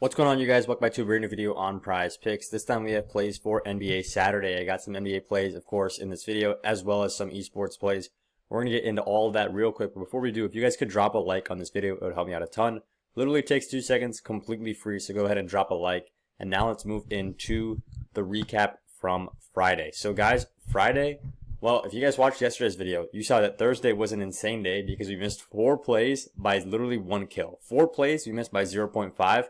What's going on, you guys? Welcome back to a brand new video on PrizePicks. This time we have plays for NBA Saturday. I got some NBA plays, of course, in this video, as well as some esports plays. We're going to get into all of that real quick, but before we do, if you guys could drop a like on this video, it would help me out a ton. Literally takes 2 seconds, completely free, so go ahead and drop a like. And now let's move into the recap from Friday. So guys, Friday, well, if you guys watched yesterday's video, you saw that Thursday was an insane day because we missed 4 plays by literally 1 kill. 4 plays we missed by 0.5.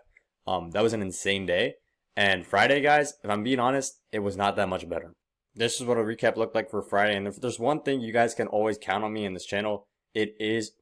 That was an insane day. And Friday, guys, if I'm being honest, it was not that much better. This is what a recap looked like for Friday. And if there's one thing you guys can always count on me in this channel, it is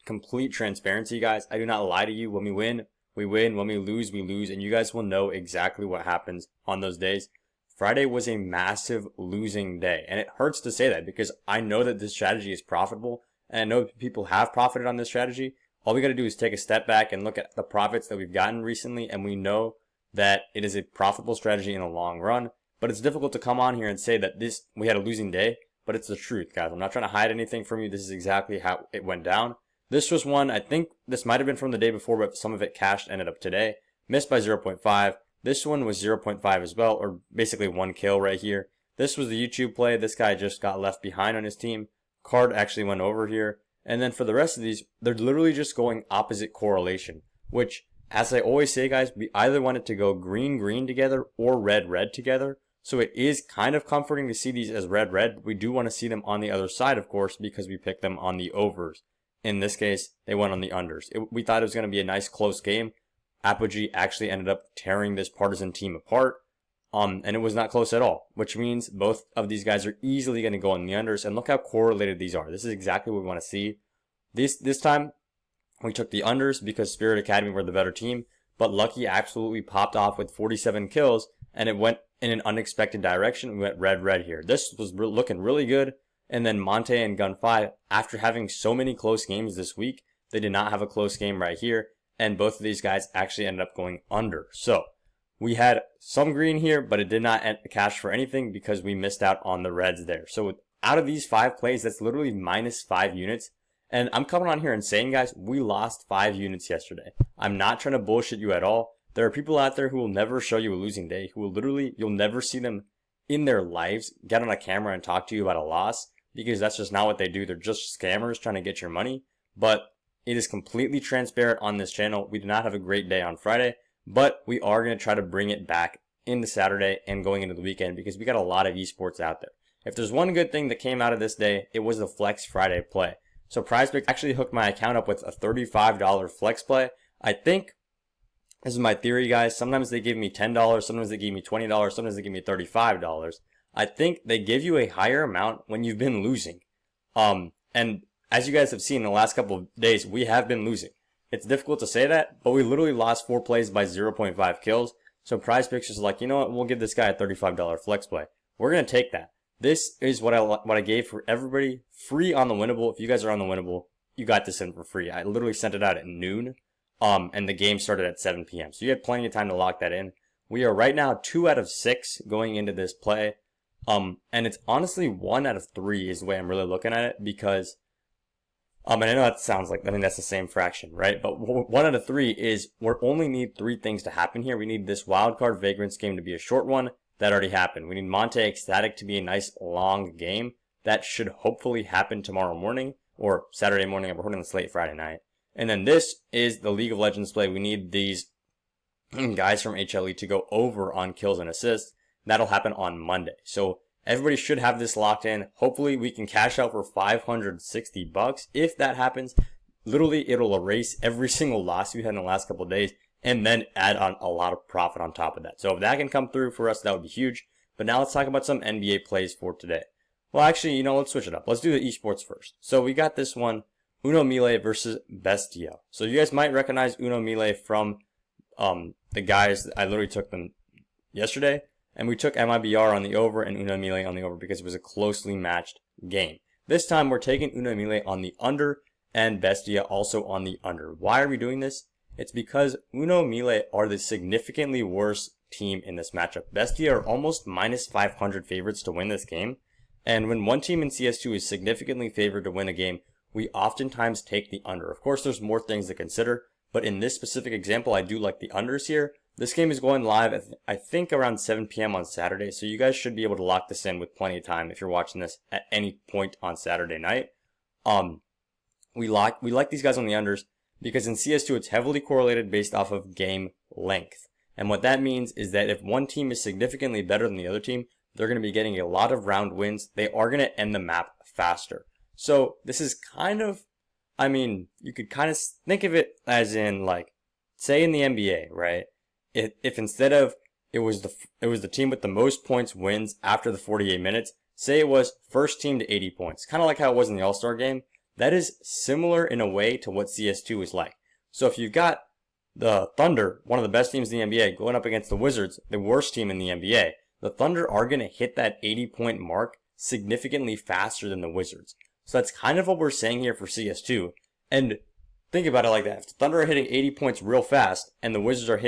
complete transparency, guys. I do not lie to you. When we win, we win. When we lose, we lose. And you guys will know exactly what happens on those days. Friday was a massive losing day. And it hurts to say that because I know that this strategy is profitable. And I know people have profited on this strategy. All we got to do is take a step back and look at the profits that we've gotten recently, and we know that it is a profitable strategy in the long run. But it's difficult to come on here and say that we had a losing day, but it's the truth, guys. I'm not trying to hide anything from you. This is exactly how it went down. This was one, I think this might have been from the day before, but some of it cashed, ended up today. Missed by 0.5. This one was 0.5 as well, or basically 1 kill right here. This was the YouTube play. This guy just got left behind on his team. Card actually went over here. And then for the rest of these, they're literally just going opposite correlation, which, as I always say, guys, we either want it to go green-green together or red-red together. So it is kind of comforting to see these as red-red, but we do want to see them on the other side, of course, because we picked them on the overs. In this case, they went on the unders. We thought it was going to be a nice close game. Apogee actually ended up tearing this partisan team apart. And it was not close at all, which means both of these guys are easily going to go on the unders. And look how correlated these are. This is exactly what we want to see. This time, we took the unders because Spirit Academy were the better team. But Lucky absolutely popped off with 47 kills, and it went in an unexpected direction. We went red-red here. This was looking really good. And then Monte and Gun 5, after having so many close games this week, they did not have a close game right here. And both of these guys actually ended up going under. So we had some green here, but it did not cash for anything because we missed out on the reds there. So out of these 5 plays, that's literally minus 5 units. And I'm coming on here and saying, guys, we lost 5 units yesterday. I'm not trying to bullshit you at all. There are people out there who will never show you a losing day, who will literally, you'll never see them in their lives get on a camera and talk to you about a loss, because that's just not what they do. They're just scammers trying to get your money. But it is completely transparent on this channel. We did not have a great day on Friday. But we are going to try to bring it back into Saturday and going into the weekend because we got a lot of esports out there. If there's one good thing that came out of this day, it was the Flex Friday play. So PrizePicks actually hooked my account up with a $35 flex play. I think, this is my theory, guys, sometimes they give me $10, sometimes they give me $20, sometimes they give me $35. I think they give you a higher amount when you've been losing. And as you guys have seen in the last couple of days, we have been losing. It's difficult to say that, but we literally lost 4 plays by 0.5 kills. So PrizePicks is like, you know what, we'll give this guy a $35 flex play. We're going to take that. This is what I gave for everybody, free on the winnable. If you guys are on the winnable, you got this in for free. I literally sent it out at noon, and the game started at 7 p.m. So you had plenty of time to lock that in. We are right now 2 out of 6 going into this play. And it's honestly 1 out of 3 is the way I'm really looking at it because and I know that sounds like, I think that's the same fraction, right? But 1 out of 3 is we only need 3 things to happen here. We need this wildcard Vagrants game to be a short one. That already happened. We need Monte Ecstatic to be a nice long game. That should hopefully happen tomorrow morning or Saturday morning. I'm recording this late Friday night. And then this is the League of Legends play. We need these guys from HLE to go over on kills and assists. That'll happen on Monday. So everybody should have this locked in. Hopefully we can cash out for $560. If that happens, literally it'll erase every single loss we had in the last couple of days and then add on a lot of profit on top of that. So if that can come through for us, that would be huge. But now let's talk about some NBA plays for today. Well, actually, you know, let's switch it up. Let's do the esports first. So we got this one, Uno Mille versus Bestia. So you guys might recognize Uno Mille from the guys. I literally took them yesterday. And we took MIBR on the over and Uno Mille on the over because it was a closely matched game. This time we're taking Uno Mille on the under and Bestia also on the under. Why are we doing this? It's because Uno Mille are the significantly worse team in this matchup. Bestia are almost minus 500 favorites to win this game. And when one team in CS2 is significantly favored to win a game, we oftentimes take the under. Of course, there's more things to consider, But in this specific example, I do like the unders here. This game is going live at, I think, around 7 p.m. on Saturday, so you guys should be able to lock this in with plenty of time if you're watching this at any point on Saturday night. We like these guys on the unders because in CS2 it's heavily correlated based off of game length. And what that means is that if one team is significantly better than the other team, they're going to be getting a lot of round wins. They are going to end the map faster. So this is kind of, I mean, you could kind of think of it as in, like, say in the NBA, right? If instead of it was the team with the most points wins after the 48 minutes, say it was first team to 80 points, kind of like how it was in the All-Star game. That is similar in a way to what CS2 is like. So if you've got the Thunder, one of the best teams in the NBA, going up against the Wizards, the worst team in the NBA, the Thunder are going to hit that 80-point mark significantly faster than the Wizards. So that's kind of what we're saying here for CS2. And think about it like that. If the Thunder are hitting 80 points real fast and the Wizards are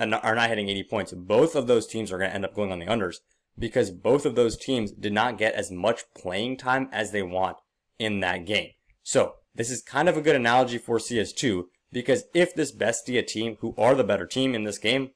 not hitting 80 points, both of those teams are going to end up going on the unders because both of those teams did not get as much playing time as they want in that game. So this is kind of a good analogy for CS2 because if this Bestia team, who are the better team in this game,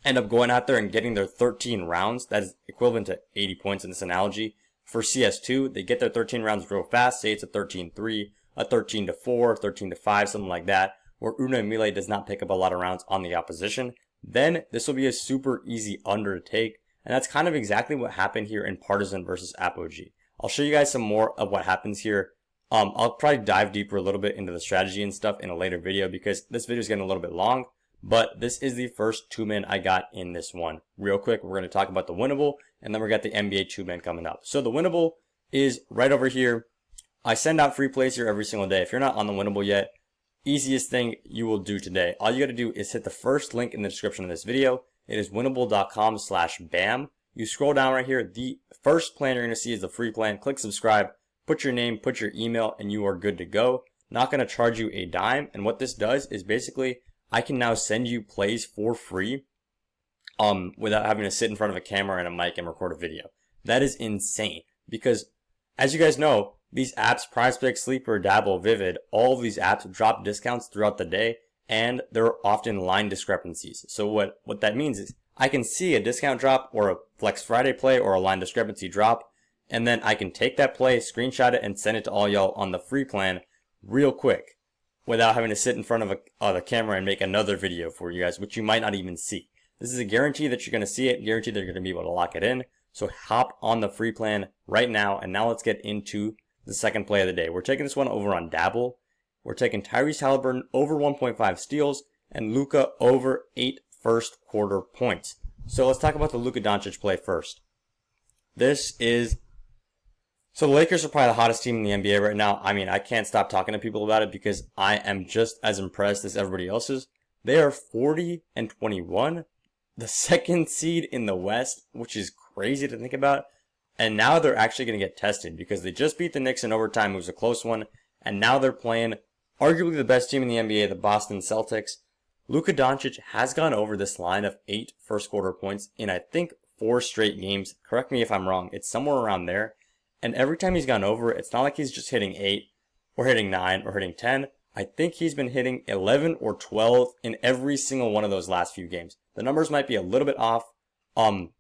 end up going out there and getting their 13 rounds, that is equivalent to 80 points in this analogy. For CS2, they get their 13 rounds real fast. Say it's a 13-3, a 13-4, 13-5, something like that, where Una Mile does not pick up a lot of rounds on the opposition. Then this will be a super easy under to take. And that's kind of exactly what happened here in Partisan versus Apogee. I'll show you guys some more of what happens here. I'll probably dive deeper a little bit into the strategy and stuff in a later video because this video is getting a little bit long. But this is the first 2-man I got in this one. Real quick, we're going to talk about the winnable, and then we got the NBA 2-man coming up. So the winnable is right over here. I send out free plays here every single day. If you're not on the winnable yet, easiest thing you will do today, all you got to do is hit the first link in the description of this video. It is winnable.com/bam. You scroll down right here. The first plan you're going to see is the free plan. Click subscribe, put your name, put your email, and you are good to go. Not going to charge you a dime. And what this does is basically I can now send you plays for free without having to sit in front of a camera and a mic and record a video. That is insane because, as you guys know, these apps, PrizePicks, Sleeper, Dabble, Vivid, all of these apps drop discounts throughout the day, and there are often line discrepancies. So what that means is I can see a discount drop or a Flex Friday play or a line discrepancy drop, and then I can take that play, screenshot it, and send it to all y'all on the free plan real quick, without having to sit in front of the camera and make another video for you guys, which you might not even see. This is a guarantee that you're going to see it, guarantee that you're going to be able to lock it in. So hop on the free plan right now, and now let's get into the second play of the day. We're taking this one over on Dabble. We're taking Tyrese Halliburton over 1.5 steals and Luka over 8 first quarter points. So let's talk about the Luka Doncic play first. So the Lakers are probably the hottest team in the NBA right now. I mean, I can't stop talking to people about it because I am just as impressed as everybody else is. They are 40-21, the second seed in the West, which is crazy to think about. And now they're actually going to get tested because they just beat the Knicks in overtime. It was a close one. And now they're playing arguably the best team in the NBA, the Boston Celtics. Luka Doncic has gone over this line of 8 first quarter points in, I think, 4 straight games. Correct me if I'm wrong. It's somewhere around there. And every time he's gone over, it's not like he's just hitting 8 or hitting 9 or hitting 10. I think he's been hitting 11 or 12 in every single one of those last few games. The numbers might be a little bit off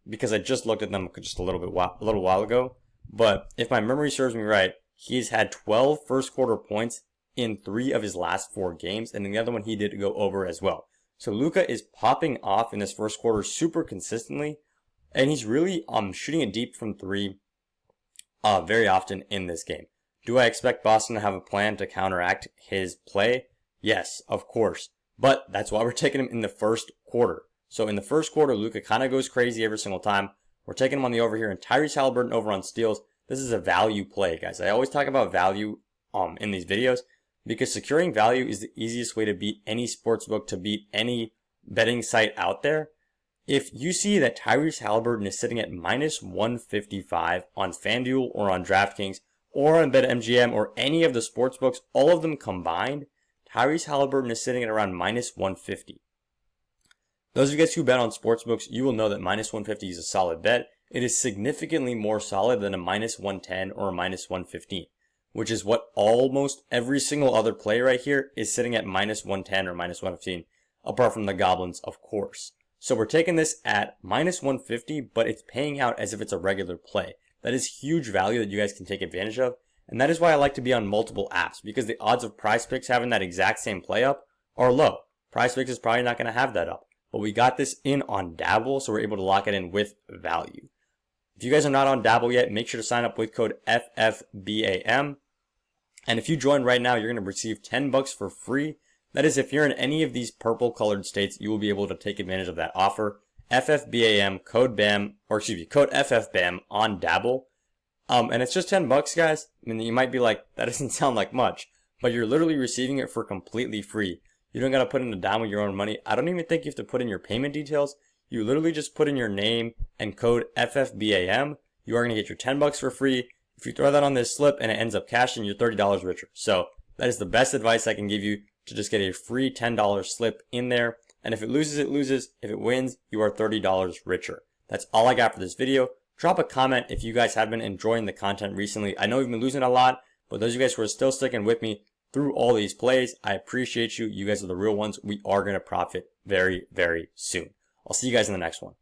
because I just looked at them just a little while ago. But if my memory serves me right, he's had 12 first quarter points in 3 of his last 4 games. And in the other one, he did go over as well. So Luka is popping off in this first quarter super consistently. And he's really shooting it deep from 3 very often in this game. Do I expect Boston to have a plan to counteract his play? Yes, of course. But that's why we're taking him in the first quarter. So in the first quarter, Luka kind of goes crazy every single time. We're taking him on the over here, and Tyrese Halliburton over on steals. This is a value play, guys. I always talk about value in these videos because securing value is the easiest way to beat any sportsbook, to beat any betting site out there. If you see that Tyrese Halliburton is sitting at minus 155 on FanDuel or on DraftKings or on BetMGM or any of the sportsbooks, all of them combined, Tyrese Halliburton is sitting at around minus 150. Those of you guys who bet on sportsbooks, you will know that minus 150 is a solid bet. It is significantly more solid than a minus 110 or a minus 115. which is what almost every single other play right here is sitting at minus 110 or minus 115, apart from the goblins, of course. So we're taking this at minus 150, but it's paying out as if it's a regular play. That is huge value that you guys can take advantage of. And that is why I like to be on multiple apps, because the odds of PrizePicks having that exact same play up are low. PrizePicks is probably not going to have that up. But we got this in on Dabble, so we're able to lock it in with value. If you guys are not on Dabble yet, make sure to sign up with code FFBAM. And if you join right now, you're going to receive $10 for free. That is, if you're in any of these purple colored states, you will be able to take advantage of that offer. FFBAM, code BAM, or excuse me, code FFBAM on Dabble. And it's just $10, guys. I mean, you might be like, that doesn't sound like much, but you're literally receiving it for completely free. You don't got to put in a dime with your own money. I don't even think you have to put in your payment details. You literally just put in your name and code FFBAM. You are going to get your $10 for free. If you throw that on this slip and it ends up cashing, you're $30 richer. So that is the best advice I can give you, to just get a free $10 slip in there. And if it loses, it loses. If it wins, you are $30 richer. That's all I got for this video. Drop a comment if you guys have been enjoying the content recently. I know we've been losing a lot, but those of you guys who are still sticking with me through all these plays, I appreciate you. You guys are the real ones. We are going to profit very, very soon. I'll see you guys in the next one.